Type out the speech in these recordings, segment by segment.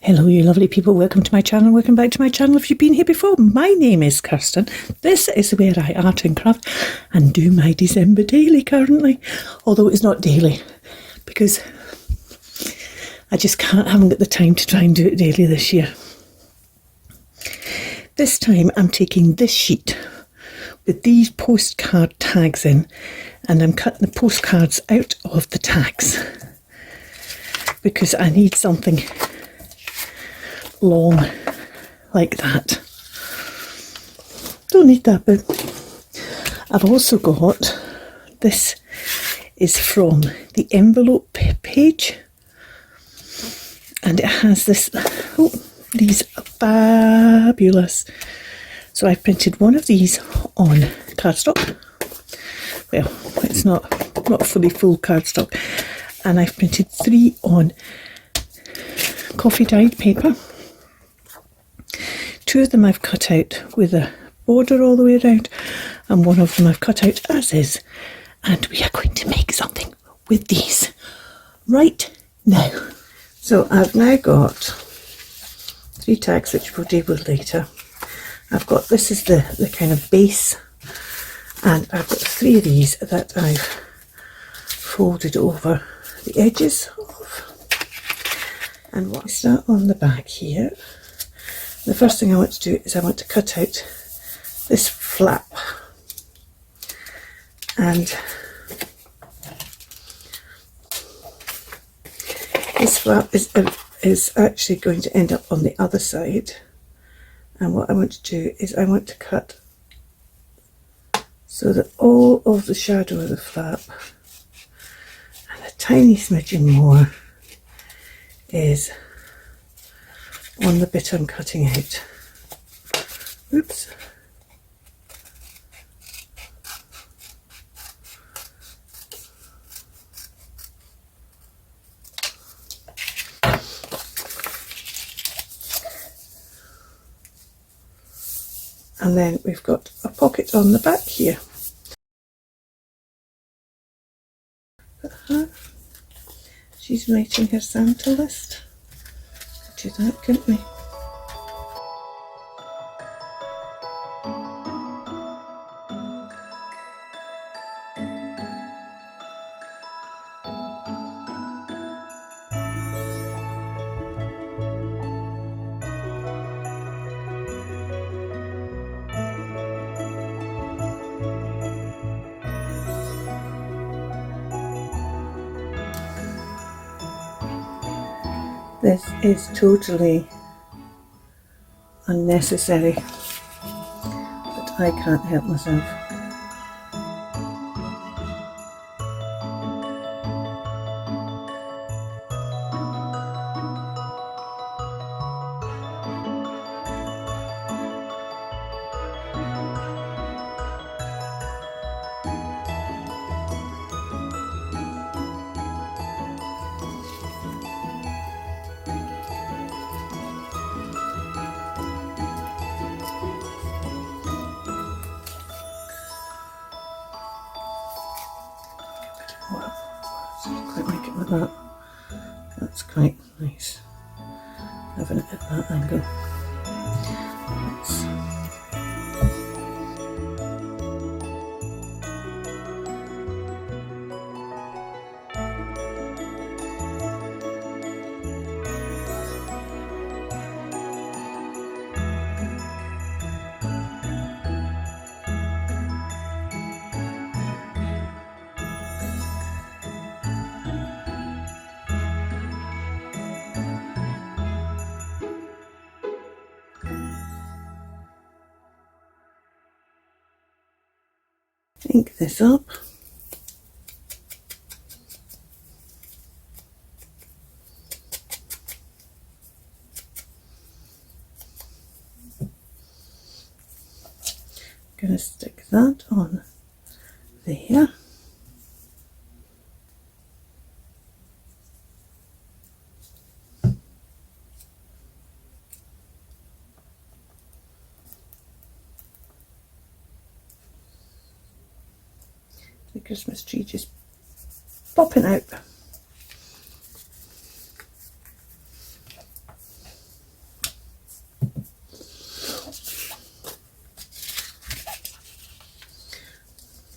Hello you lovely people, welcome to my channel, welcome back to my channel if you've been here before. My name is Kirsten. This is where I art and craft and do my December daily currently. Although it's not daily because I just haven't got the time to try and do it daily this year. This time I'm taking this sheet with these postcard tags in and I'm cutting the postcards out of the tags because I need something long like that. Don't need that, but I've also got, this is from the envelope page and it has this, these are fabulous. So I've printed one of these on cardstock. Well, it's not fully full cardstock, and I've printed 3 on coffee dyed paper. 2 of them I've cut out with a border all the way around, and 1 of them I've cut out as is, and we are going to make something with these right now. So I've now got 3 tags which we'll deal with later. I've got, this is the kind of base, and I've got 3 of these that I've folded over the edges of. And what I start on the back here, the first thing I want to do is I want to cut out this flap, and this flap is actually going to end up on the other side, and what I want to do is I want to cut so that all of the shadow of the flap and a tiny smidgen more is on the bit I'm cutting out. Oops. And then we've got a pocket on the back here. She's writing her Santa list. Do that, couldn't we? This is totally unnecessary, but I can't help myself. Quite like it like that. That's quite nice, having it at that angle. Ink this up. I'm going to stick that on there. The Christmas tree just popping out.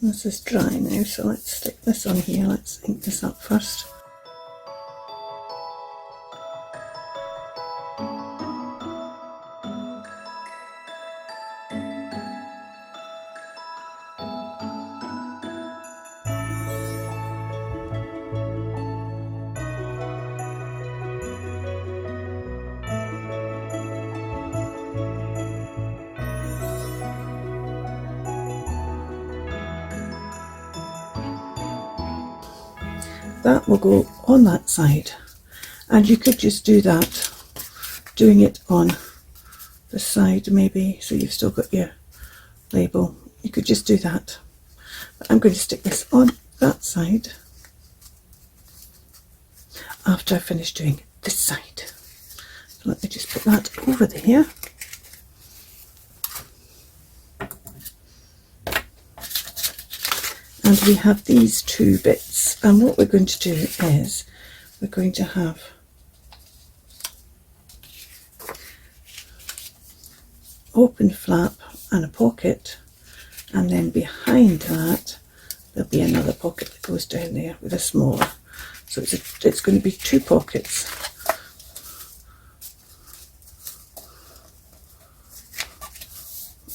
This is dry now, so let's stick this on here. Let's ink this up first. That will go on that side, and you could just do that, doing it on the side maybe, so you've still got your label. You could just do that, but I'm going to stick this on that side after I finish doing this side. So let me just put that over there. And we have these two bits, and what we're going to do is we're going to have open flap and a pocket, and then behind that there'll be another pocket that goes down there with a smaller. So it's going to be two pockets.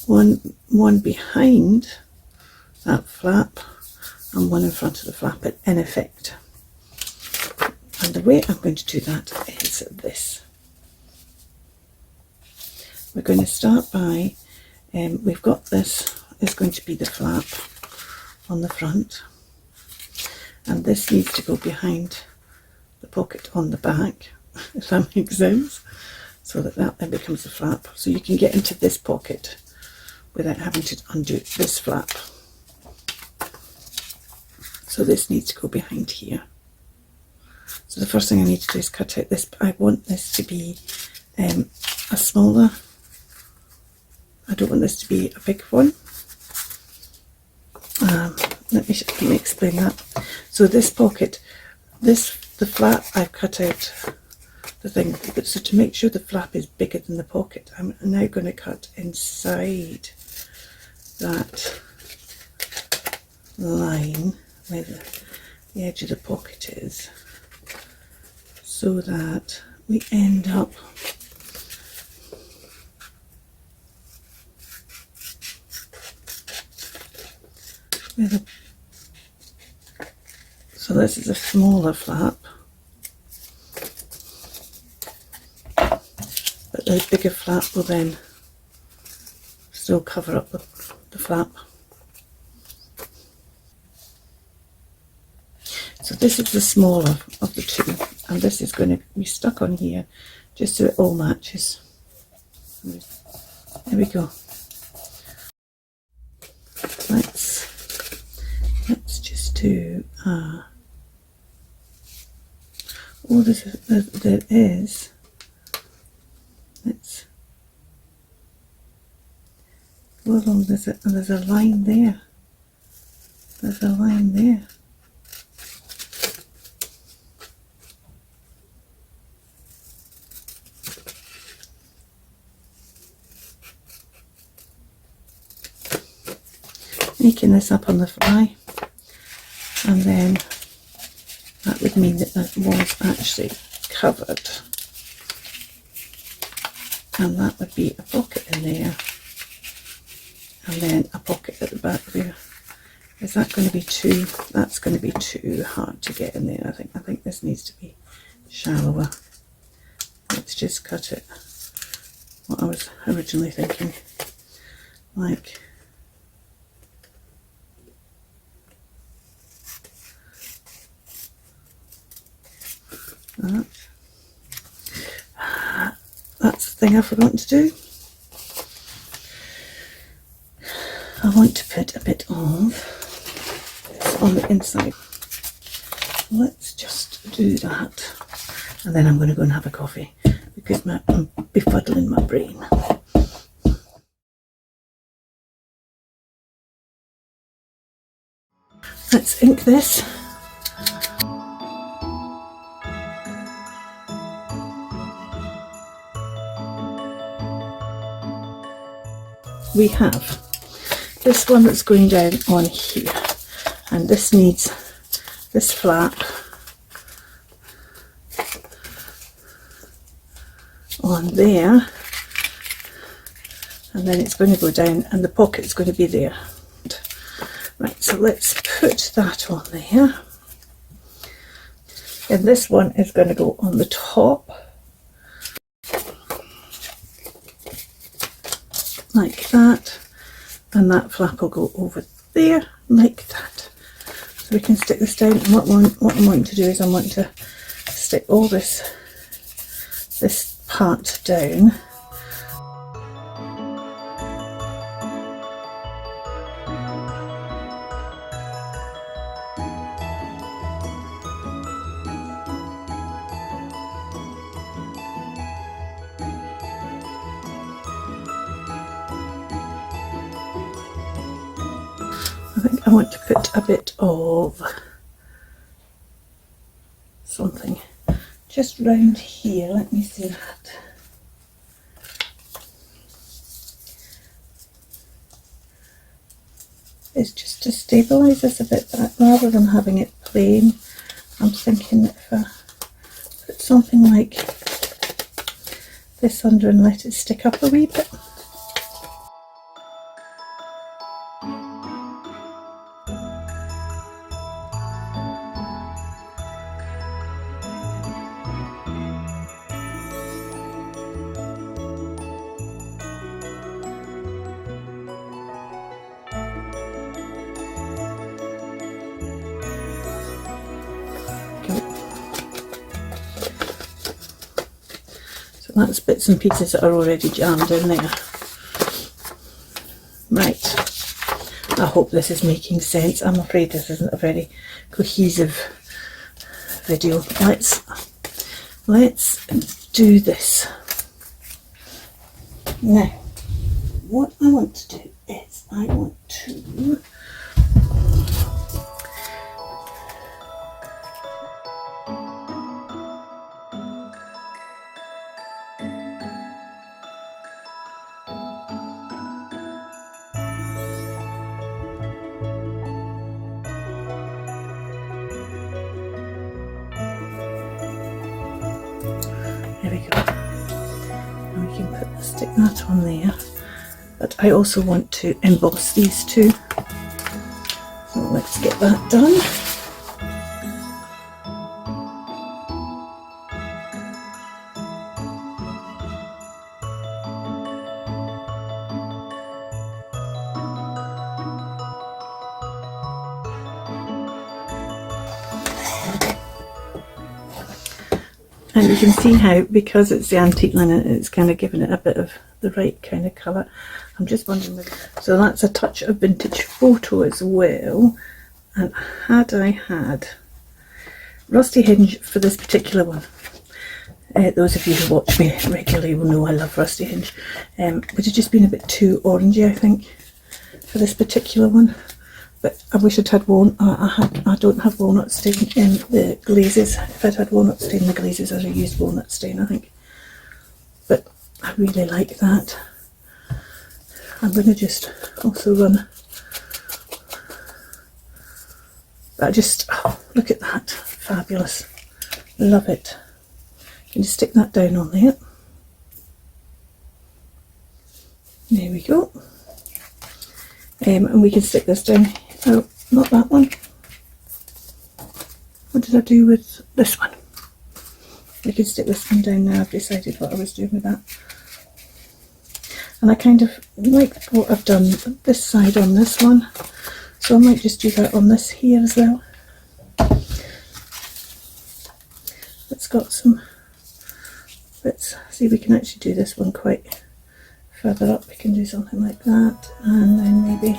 One behind that flap and one in front of the flap in effect. And the way I'm going to do that is this. We're going to start by, we've got this is going to be the flap on the front, and this needs to go behind the pocket on the back, if that makes sense, so that then becomes the flap. So you can get into this pocket without having to undo this flap. So this needs to go behind here. So the first thing I need to do is cut out this. I want this to be a smaller. I don't want this to be a big one. Let me explain that. So this pocket, the flap, I've cut out the thing. So to make sure the flap is bigger than the pocket, I'm now going to cut inside that line where the edge of the pocket is, so that we end up with a, so this is a smaller flap, but the bigger flap will then still cover up the flap. So this is the smaller of the two, and this is going to be stuck on here just so it all matches. There we go. Let's just do there is, let's go along. There's a line there. There's a line there. Making this up on the fly, and then that would mean that that was actually covered, and that would be a pocket in there, and then a pocket at the back there. Is that going to be too, that's going to be too hard to get in there? I think this needs to be shallower. Let's just cut it what I was originally thinking, like that. That's the thing I've forgotten to do. I want to put a bit of this on the inside. Let's just do that, and then I'm going to go and have a coffee because I'm befuddling my brain. Let's ink this. We have this one that's going down on here. and this needs this flap on there, and then it's going to go down and the pocket's going to be there. Right, so let's put that on there, and this one is going to go on the top like that, and that flap will go over there like that. So we can stick this down, and what I'm wanting to do is I'm wanting to stick all this part down. I think I want to put a bit of something just round here. Let me see that. It's just to stabilise this a bit, but rather than having it plain, I'm thinking that if I put something like this under and let it stick up a wee bit. So that's bits and pieces that are already jammed in there. Right, I hope this is making sense. I'm afraid this isn't a very cohesive video. Let's do this. Now, what I want to do is I want to there we go. And we can stick that on there. But I also want to emboss these two. So let's get that done. And you can see how, because it's the antique linen, it's kind of given it a bit of the right kind of colour. I'm just wondering whether... So that's a touch of vintage photo as well. And had I had rusty hinge for this particular one, those of you who watch me regularly will know I love rusty hinge, would have just been a bit too orangey, I think, for this particular one. But I wish I'd had I don't have walnut stain in the glazes. If I'd had walnut stain in the glazes, I'd have used walnut stain, I think. But I really like that. I'm going to just also run. Oh, look at that. Fabulous. Love it. You can just stick that down on there. There we go. And we can stick this down. Oh, not that one. What did I do with this one? We can stick this one down now. I've decided what I was doing with that. And I kind of like what I've done this side on this one. So I might just do that on this here as well. It's got some bits. See, we can actually do this one quite further up. We can do something like that, and then maybe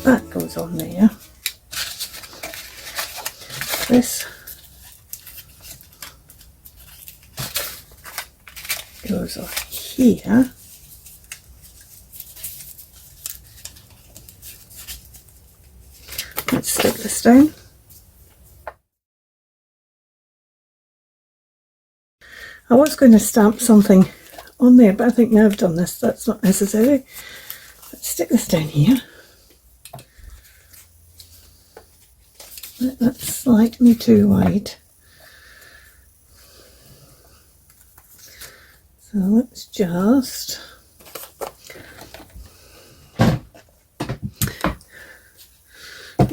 that goes on there. This those are here. Let's stick this down. I was going to stamp something on there, but I think now I've done this, that's not necessary. Let's stick this down here. That's slightly too wide. So let's just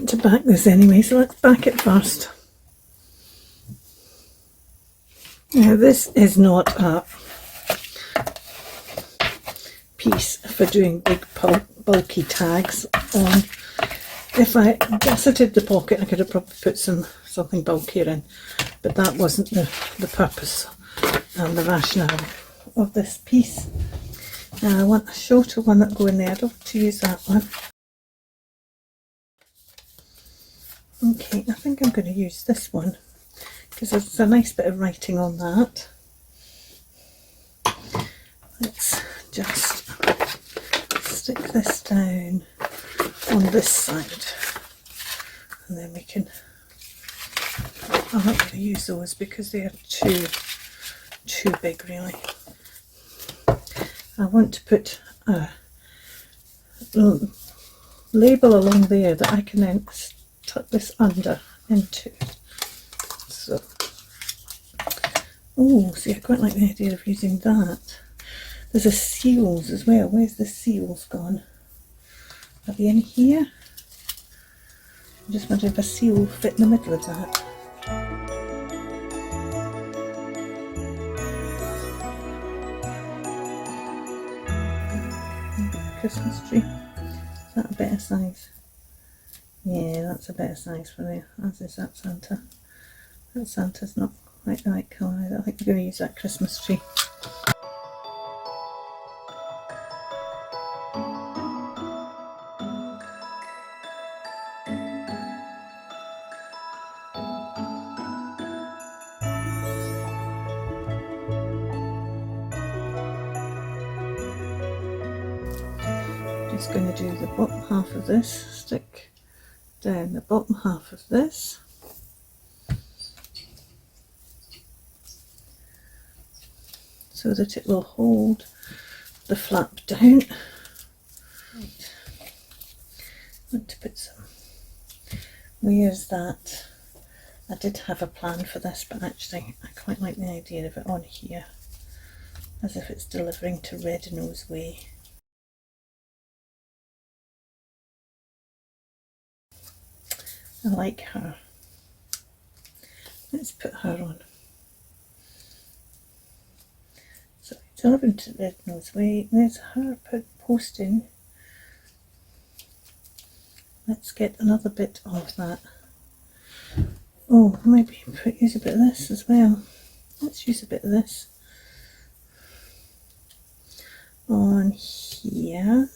to back this anyway, so let's back it first. Now this is not a piece for doing big bulky tags on. If I gusseted the pocket, I could have probably put something bulkier in, but that wasn't the purpose and the rationale of this piece. Now I want a shorter one that go in there. I don't want to use that one. Okay, I think I'm going to use this one because there's a nice bit of writing on that. Let's just stick this down on this side, and then we can, I'm not going to use those because they are too big really. I want to put a label along there that I can then tuck this under into. So, oh, see, I quite like the idea of using that. There's a seals as well. Where's the seals gone? Are they in here? I just wonder if a seal will fit in the middle of that. Christmas tree. Is that a better size? Yeah, that's a better size for there, as is that Santa. That Santa's not quite the right colour either. I think we're going to use that Christmas tree. Just going to do the bottom half of this, stick down the bottom half of this, so that it will hold the flap down. Right. I want to put some, where's that? I did have a plan for this, but actually I quite like the idea of it on here, as if it's delivering to Red-Nose Way. I like her. Let's put her on. So delivering to Red-Nose Way. There's her posting. Let's get another bit of that. Oh, maybe use a bit of this as well. Let's use a bit of this on here.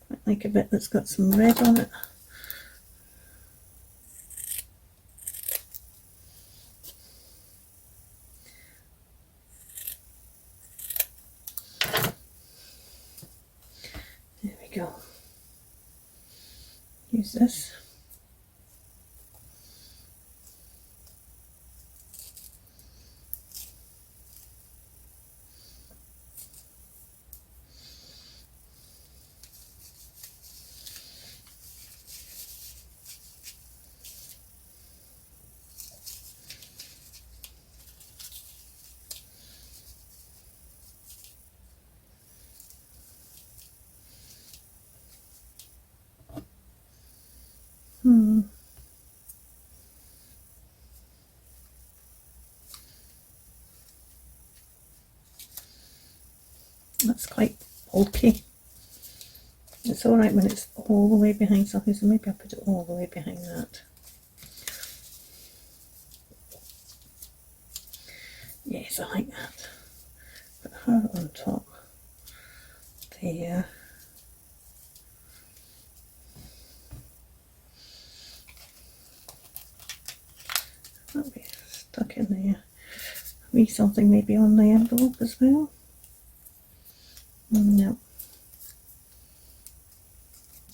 Quite like a bit that's got some red on it. There we go. Use this. That's quite bulky. It's alright when it's all the way behind something, so maybe I'll put it all the way behind that. Yes, I like that. Put her on top there. That'll be in there. Maybe something maybe on the envelope as well. No.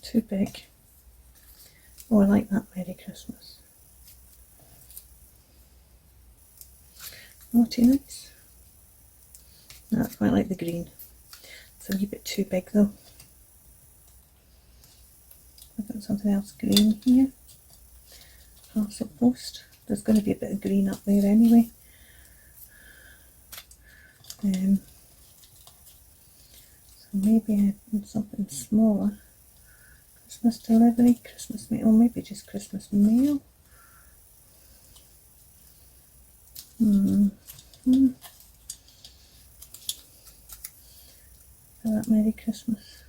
Too big. Oh, I like that Merry Christmas. Naughty nice. No, I quite like the green. It's a wee bit too big though. I've got something else green here. Parcel post. There's going to be a bit of green up there anyway. So maybe I need something smaller. Christmas delivery, Christmas mail, or maybe just Christmas mail. For that Merry Christmas.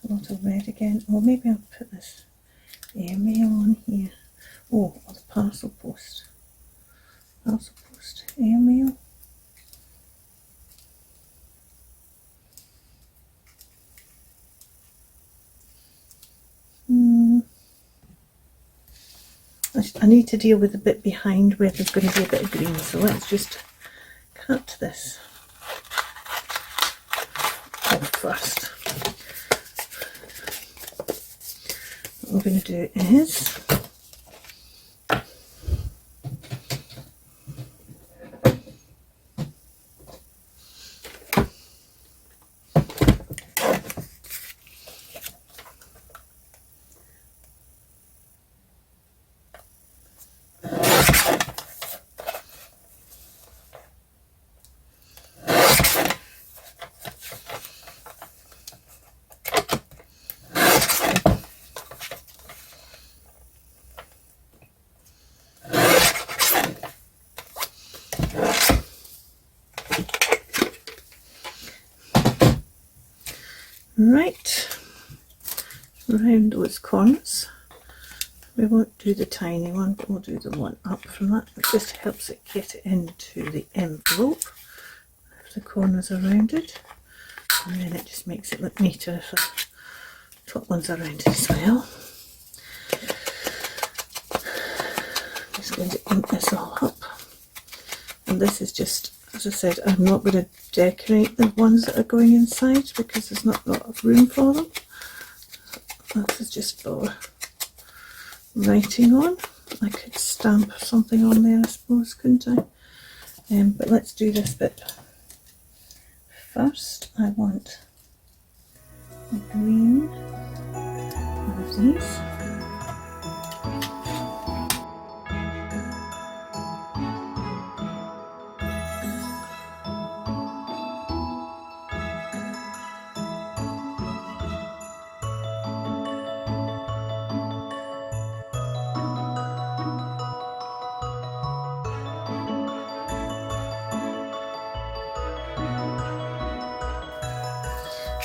A lot of red again. Or maybe I'll put this airmail on here. Oh, or the parcel post. Parcel post, airmail. I need to deal with the bit behind where there's going to be a bit of green, so let's just cut this off first. What we're going to do is right round those corners. We won't do the tiny one, but we'll do the one up from that. It just helps it get it into the envelope if the corners are rounded, and then it just makes it look neater if the top ones are rounded as well. Just going to ink this all up, and this is just, as I said, I'm not going to decorate the ones that are going inside because there's not a lot of room for them. This is just for writing on. I could stamp something on there, I suppose, couldn't I? But let's do this bit first. I want the green of these.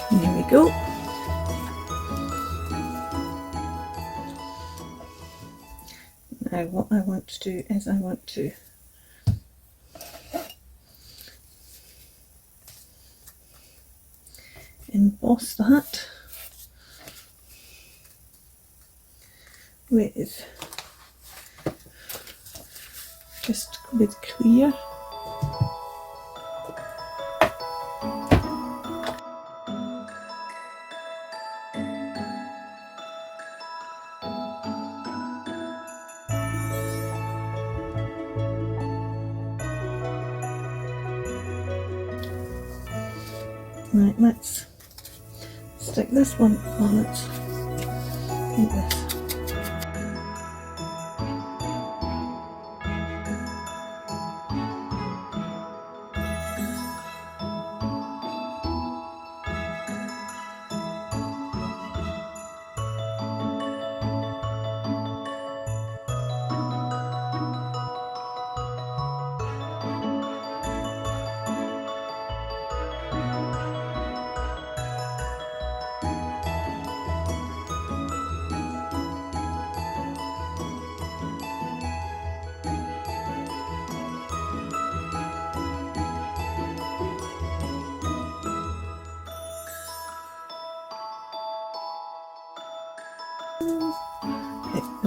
There we go. Now what I want to do is I want to emboss that with just with clear. Right, let's stick this one on it like this.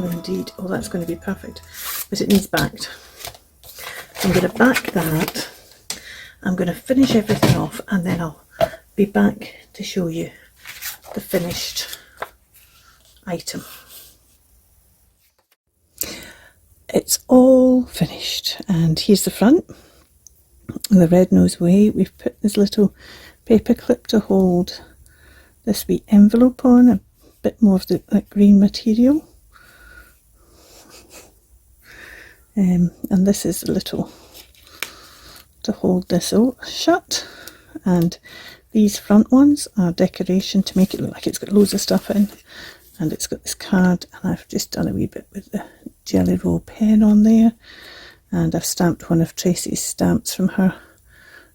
Oh indeed, oh that's going to be perfect, but it needs backed. I'm going to back that. I'm going to finish everything off and then I'll be back to show you the finished item. It's all finished, and here's the front, the red nose way. We've put this little paper clip to hold this wee envelope on, a bit more of that green material, and this is a little to hold this shut, and these front ones are decoration to make it look like it's got loads of stuff in, and it's got this card, and I've just done a wee bit with the Jelly Roll pen on there, and I've stamped one of Tracie's stamps from her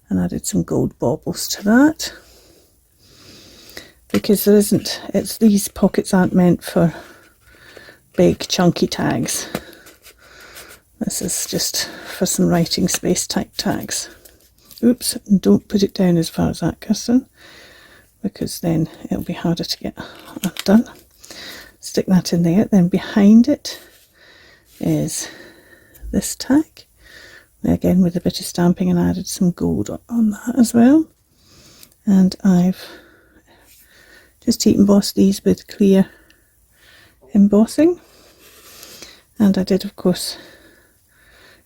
and added some gold baubles to that, because there isn't, these pockets aren't meant for big chunky tags. This is just for some writing space type tags. Oops, don't put it down as far as that, Kirsten, because then it'll be harder to get undone. Stick that in there. Then behind it is this tag, again with a bit of stamping, and added some gold on that as well. And I've just heat embossed these with clear embossing, and I did of course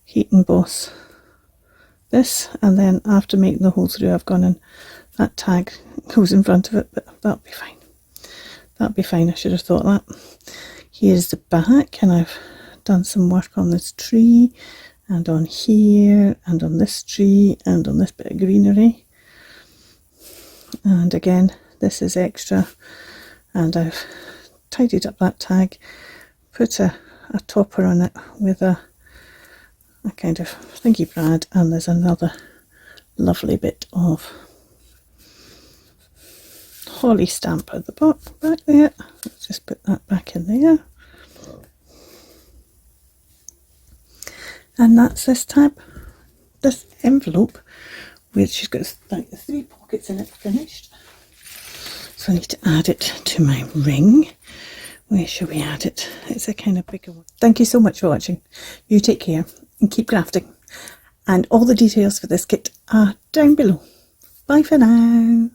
heat emboss this, and then after making the hole through I've gone and that tag goes in front of it, but that'll be fine. That'll be fine, I should have thought that. Here's the back, and I've done some work on this tree and on here and on this tree and on this bit of greenery, and again this is extra, and I've tidied up that tag, put a topper on it with a kind of thingy brad, and there's another lovely bit of holly stamp at the back there. Let's just put that back in there, and that's this tab, this envelope, which has got like the 3 pockets in it finished. So I need to add it to my ring. Where shall we add it? It's a kind of bigger one. Thank you so much for watching. You take care and keep crafting. And all the details for this kit are down below. Bye for now.